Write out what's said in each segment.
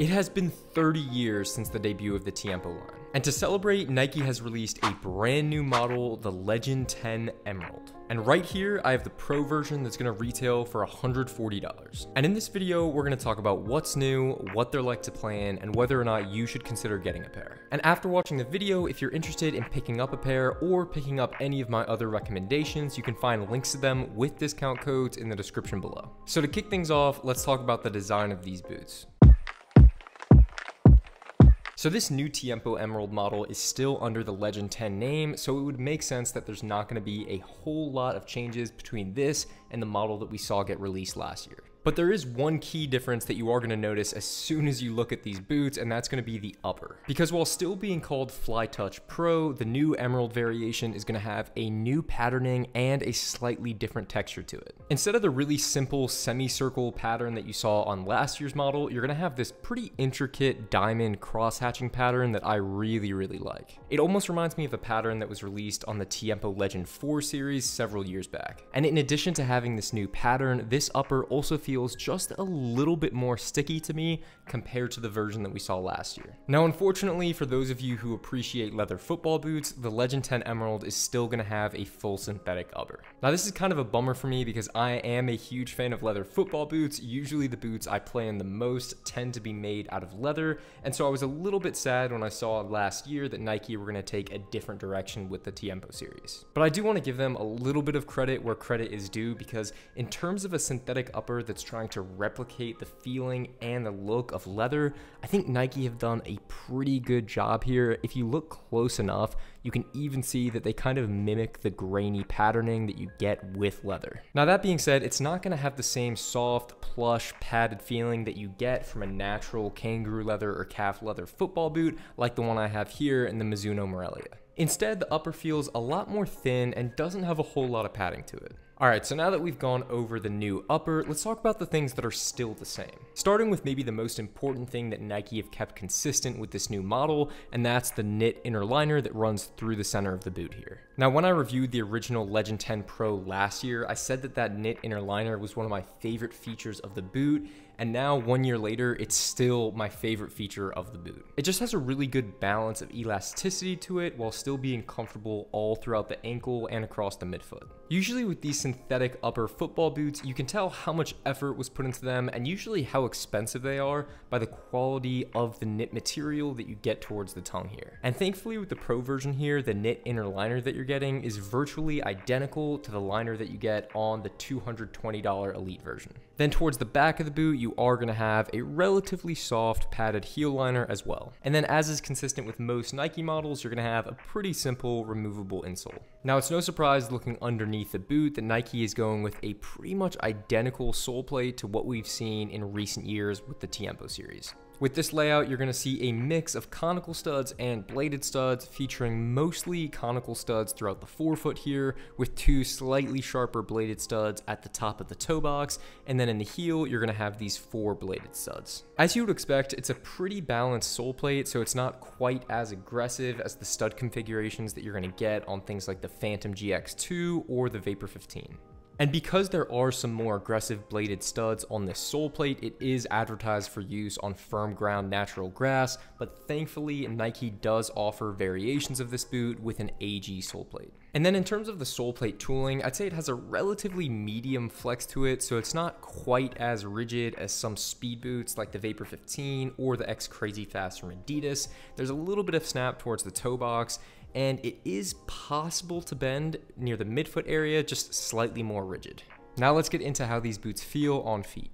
It has been 30 years since the debut of the Tiempo line. And to celebrate, Nike has released a brand new model, the Legend 10 Emerald. And right here, I have the Pro version that's gonna retail for $140. And in this video, we're gonna talk about what's new, what they're like to play in, and whether or not you should consider getting a pair. And after watching the video, if you're interested in picking up a pair or picking up any of my other recommendations, you can find links to them with discount codes in the description below. So to kick things off, let's talk about the design of these boots. So this new Tiempo Emerald model is still under the Legend 10 name, so it would make sense that there's not going to be a whole lot of changes between this and the model that we saw get released last year. But there is one key difference that you are going to notice as soon as you look at these boots, and that's going to be the upper. Because while still being called Fly Touch Pro, the new Emerald variation is going to have a new patterning and a slightly different texture to it. Instead of the really simple semicircle pattern that you saw on last year's model, you're going to have this pretty intricate diamond cross-hatching pattern that I really like. It almost reminds me of a pattern that was released on the Tiempo Legend 4 series several years back. And in addition to having this new pattern, this upper also feels just a little bit more sticky to me compared to the version that we saw last year. Now, unfortunately, for those of you who appreciate leather football boots, the Legend 10 Emerald is still going to have a full synthetic upper. Now, this is kind of a bummer for me because I am a huge fan of leather football boots. Usually the boots I play in the most tend to be made out of leather, and so I was a little bit sad when I saw last year that Nike were going to take a different direction with the Tiempo series. But I do want to give them a little bit of credit where credit is due, because in terms of a synthetic upper that's trying to replicate the feeling and the look of leather, I think Nike have done a pretty good job here. If you look close enough, you can even see that they kind of mimic the grainy patterning that you get with leather. Now, that being said, it's not going to have the same soft, plush, padded feeling that you get from a natural kangaroo leather or calf leather football boot like the one I have here in the Mizuno Morelia. Instead, the upper feels a lot more thin and doesn't have a whole lot of padding to it. Alright, so now that we've gone over the new upper, let's talk about the things that are still the same. Starting with maybe the most important thing that Nike have kept consistent with this new model, and that's the knit inner liner that runs through the center of the boot here. Now, when I reviewed the original Legend 10 Pro last year, I said that knit inner liner was one of my favorite features of the boot, and now 1 year later, it's still my favorite feature of the boot. It just has a really good balance of elasticity to it while still being comfortable all throughout the ankle and across the midfoot. Usually with these synthetic upper football boots, you can tell how much effort was put into them and usually how expensive they are by the quality of the knit material that you get towards the tongue here. And thankfully with the Pro version here, the knit inner liner that you're getting is virtually identical to the liner that you get on the $220 Elite version. Then towards the back of the boot, you are going to have a relatively soft padded heel liner as well. And then, as is consistent with most Nike models, you're going to have a pretty simple removable insole. Now, it's no surprise looking underneath the boot that Nike is going with a pretty much identical sole plate to what we've seen in recent years with the Tiempo series. With this layout, you're going to see a mix of conical studs and bladed studs, featuring mostly conical studs throughout the forefoot here, with two slightly sharper bladed studs at the top of the toe box, and then in the heel, you're going to have these 4 bladed studs. As you would expect, it's a pretty balanced sole plate, so it's not quite as aggressive as the stud configurations that you're going to get on things like the Phantom GX2 or the Vapor 15. And because there are some more aggressive bladed studs on this sole plate, it is advertised for use on firm ground natural grass, but thankfully Nike does offer variations of this boot with an AG sole plate. And then in terms of the sole plate tooling, I'd say it has a relatively medium flex to it, so it's not quite as rigid as some speed boots like the Vapor 15 or the X Crazy Fast from Adidas. There's a little bit of snap towards the toe box, and it is possible to bend near the midfoot area, just slightly more rigid. Now let's get into how these boots feel on feet.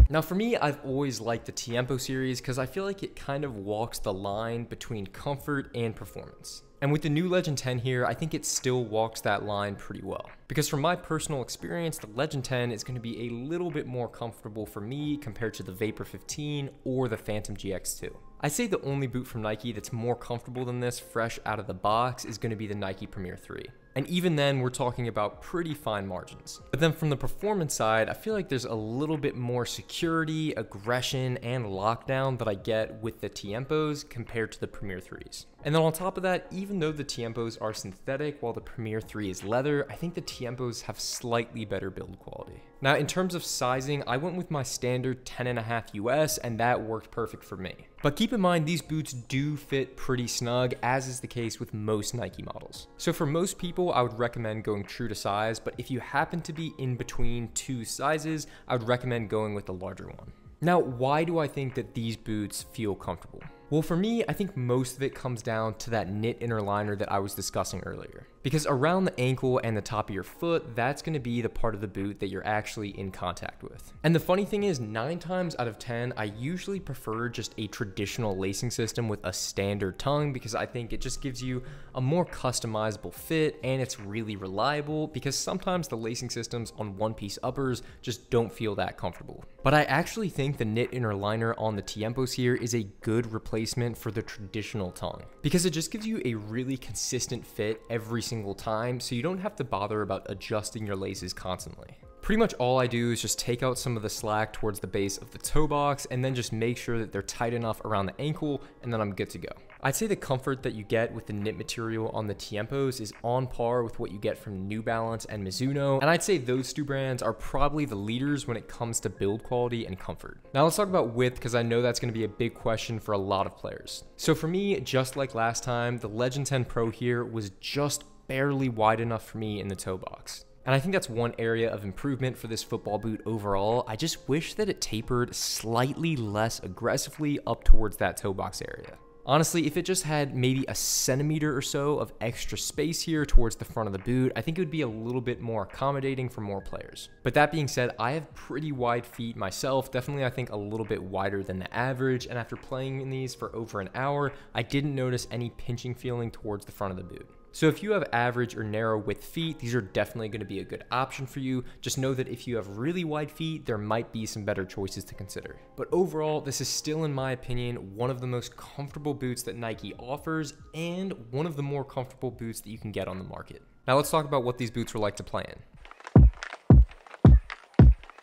Now for me, I've always liked the Tiempo series because I feel like it kind of walks the line between comfort and performance. And with the new Legend 10 here, I think it still walks that line pretty well. Because from my personal experience, the Legend 10 is going to be a little bit more comfortable for me compared to the Vapor 15 or the Phantom GX2. I'd say the only boot from Nike that's more comfortable than this fresh out of the box is going to be the Nike Premier 3. And even then, we're talking about pretty fine margins. But then from the performance side, I feel like there's a little bit more security, aggression, and lockdown that I get with the Tiempos compared to the Premier 3s. And then on top of that, even though the Tiempos are synthetic while the Premier 3 is leather, I think the Tiempos have slightly better build quality. Now, in terms of sizing, I went with my standard 10.5 US, and that worked perfect for me. But keep in mind, these boots do fit pretty snug, as is the case with most Nike models. So for most people, I would recommend going true to size, but if you happen to be in between two sizes, I would recommend going with the larger one. Now, why do I think that these boots feel comfortable? Well, for me, I think most of it comes down to that knit inner liner that I was discussing earlier. Because around the ankle and the top of your foot, that's going to be the part of the boot that you're actually in contact with. And the funny thing is, 9 times out of 10, I usually prefer just a traditional lacing system with a standard tongue, because I think it just gives you a more customizable fit and it's really reliable, because sometimes the lacing systems on one-piece uppers just don't feel that comfortable. But I actually think the knit inner liner on the Tiempos here is a good replacement for the traditional tongue, because it just gives you a really consistent fit every single time, so you don't have to bother about adjusting your laces constantly. Pretty much all I do is just take out some of the slack towards the base of the toe box and then just make sure that they're tight enough around the ankle, and then I'm good to go. I'd say the comfort that you get with the knit material on the Tiempos is on par with what you get from New Balance and Mizuno, and I'd say those two brands are probably the leaders when it comes to build quality and comfort. Now let's talk about width, because I know that's going to be a big question for a lot of players. So for me, just like last time, the Legend 10 Pro here was just barely wide enough for me in the toe box. And I think that's one area of improvement for this football boot overall. I just wish that it tapered slightly less aggressively up towards that toe box area. Honestly, if it just had maybe a centimeter or so of extra space here towards the front of the boot, I think it would be a little bit more accommodating for more players. But that being said, I have pretty wide feet myself, definitely I think a little bit wider than the average, and after playing in these for over an hour, I didn't notice any pinching feeling towards the front of the boot. So if you have average or narrow width feet, these are definitely going to be a good option for you. Just know that if you have really wide feet, there might be some better choices to consider. But overall, this is still, in my opinion, one of the most comfortable boots that Nike offers, and one of the more comfortable boots that you can get on the market. Now let's talk about what these boots were like to play in.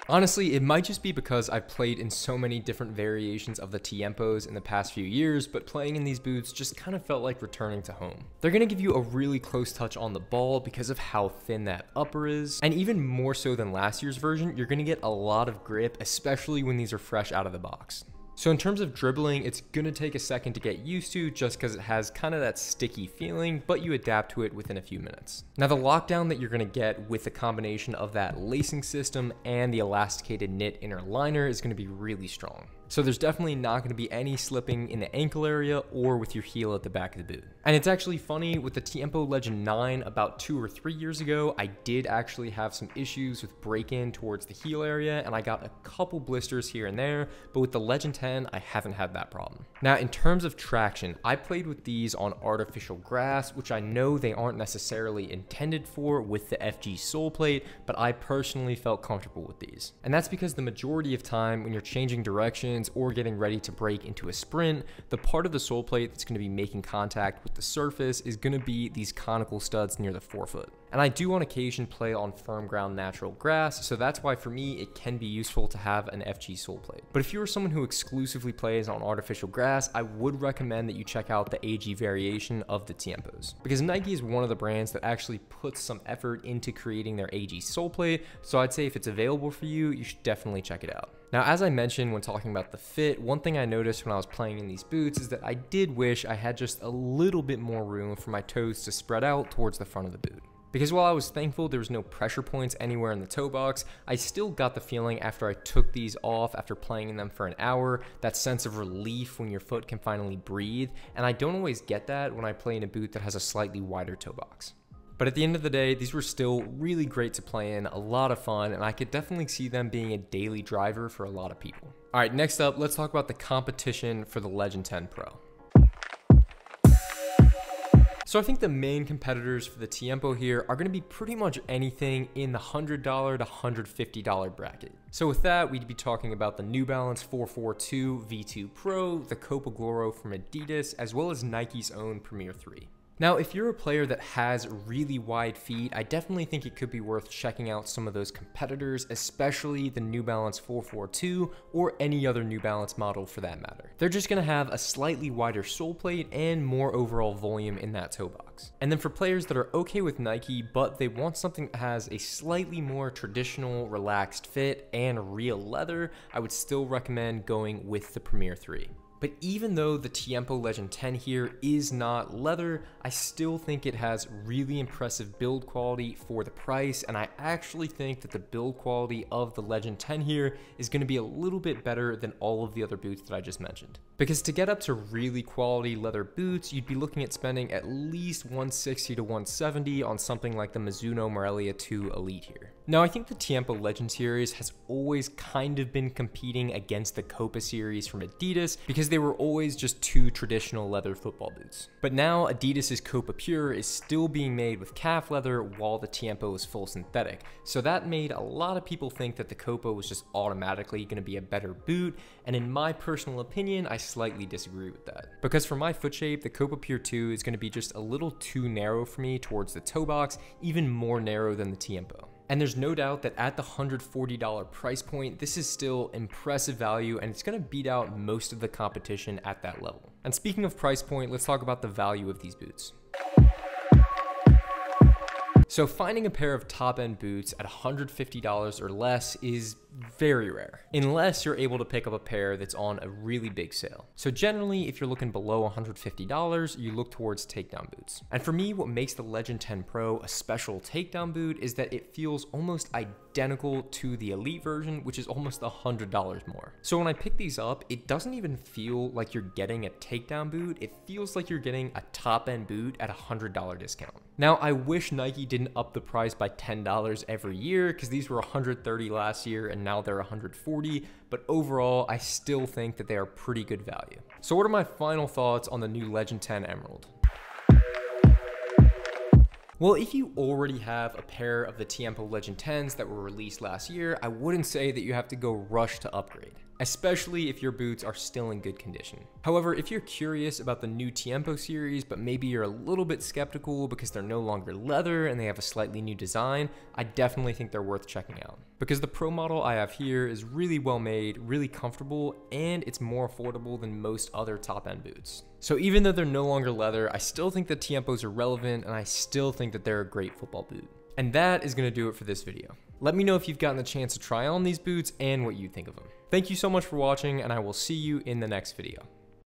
Honestly, it might just be because I've played in so many different variations of the Tiempos in the past few years, but playing in these boots just kind of felt like returning to home. They're going to give you a really close touch on the ball because of how thin that upper is, and even more so than last year's version, you're going to get a lot of grip, especially when these are fresh out of the box. So in terms of dribbling, it's going to take a second to get used to just because it has kind of that sticky feeling, but you adapt to it within a few minutes. Now the lockdown that you're going to get with the combination of that lacing system and the elasticated knit inner liner is going to be really strong. So there's definitely not going to be any slipping in the ankle area or with your heel at the back of the boot. And it's actually funny, with the Tiempo Legend 9 about 2 or 3 years ago, I did actually have some issues with break-in towards the heel area, and I got a couple blisters here and there, but with the Legend 10, I haven't had that problem. Now, in terms of traction, I played with these on artificial grass, which I know they aren't necessarily intended for with the FG sole plate, but I personally felt comfortable with these. And that's because the majority of time when you're changing directions or getting ready to break into a sprint, the part of the sole plate that's going to be making contact with the surface is going to be these conical studs near the forefoot. And I do on occasion play on firm ground natural grass, so that's why for me it can be useful to have an FG sole plate. But if you're someone who exclusively plays on artificial grass, I would recommend that you check out the AG variation of the Tiempos, because Nike is one of the brands that actually puts some effort into creating their AG sole plate, so I'd say if it's available for you, you should definitely check it out. Now, as I mentioned when talking about the fit, one thing I noticed when I was playing in these boots is that I did wish I had just a little bit more room for my toes to spread out towards the front of the boot. Because while I was thankful there was no pressure points anywhere in the toe box, I still got the feeling after I took these off after playing in them for an hour, that sense of relief when your foot can finally breathe, and I don't always get that when I play in a boot that has a slightly wider toe box. But at the end of the day, these were still really great to play in, a lot of fun, and I could definitely see them being a daily driver for a lot of people. All right, next up, let's talk about the competition for the Legend 10 Pro. So I think the main competitors for the Tiempo here are going to be pretty much anything in the $100 to $150 bracket. So with that, we'd be talking about the New Balance 442 V2 Pro, the Coppogloro from Adidas, as well as Nike's own Premier 3. Now, if you're a player that has really wide feet, I definitely think it could be worth checking out some of those competitors, especially the New Balance 442 or any other New Balance model for that matter. They're just gonna have a slightly wider sole plate and more overall volume in that toe box. And then for players that are okay with Nike, but they want something that has a slightly more traditional, relaxed fit and real leather, I would still recommend going with the Premier 3. But even though the Tiempo Legend 10 here is not leather, I still think it has really impressive build quality for the price, and I actually think that the build quality of the Legend 10 here is going to be a little bit better than all of the other boots that I just mentioned. Because to get up to really quality leather boots, you'd be looking at spending at least $160 to $170 on something like the Mizuno Morelia 2 Elite here. Now, I think the Tiempo Legend series has always kind of been competing against the Copa series from Adidas because they were always just two traditional leather football boots. But now Adidas's Copa Pure is still being made with calf leather while the Tiempo is full synthetic. So that made a lot of people think that the Copa was just automatically going to be a better boot, and in my personal opinion, I slightly disagree with that. Because for my foot shape, the Copa Pure 2 is going to be just a little too narrow for me towards the toe box, even more narrow than the Tiempo. And there's no doubt that at the $140 price point, this is still impressive value and it's gonna beat out most of the competition at that level. And speaking of price point, let's talk about the value of these boots. So finding a pair of top-end boots at $150 or less is very rare, unless you're able to pick up a pair that's on a really big sale. So generally, if you're looking below $150, you look towards takedown boots. And for me, what makes the Legend 10 Pro a special takedown boot is that it feels almost identical to the Elite version, which is almost $100 more. So when I pick these up, it doesn't even feel like you're getting a takedown boot. It feels like you're getting a top-end boot at a $100 discount. Now, I wish Nike didn't up the price by $10 every year because these were $130 last year and now they're $140, but overall, I still think that they are pretty good value. So what are my final thoughts on the new Legend 10 Emerald? Well, if you already have a pair of the Tiempo Legend 10s that were released last year, I wouldn't say that you have to go rush to upgrade, especially if your boots are still in good condition. However, if you're curious about the new Tiempo series, but maybe you're a little bit skeptical because they're no longer leather and they have a slightly new design, I definitely think they're worth checking out. Because the Pro model I have here is really well made, really comfortable, and it's more affordable than most other top-end boots. So even though they're no longer leather, I still think the Tiempos are relevant and I still think that they're a great football boot. And that is gonna do it for this video. Let me know if you've gotten the chance to try on these boots and what you think of them. Thank you so much for watching, and I will see you in the next video.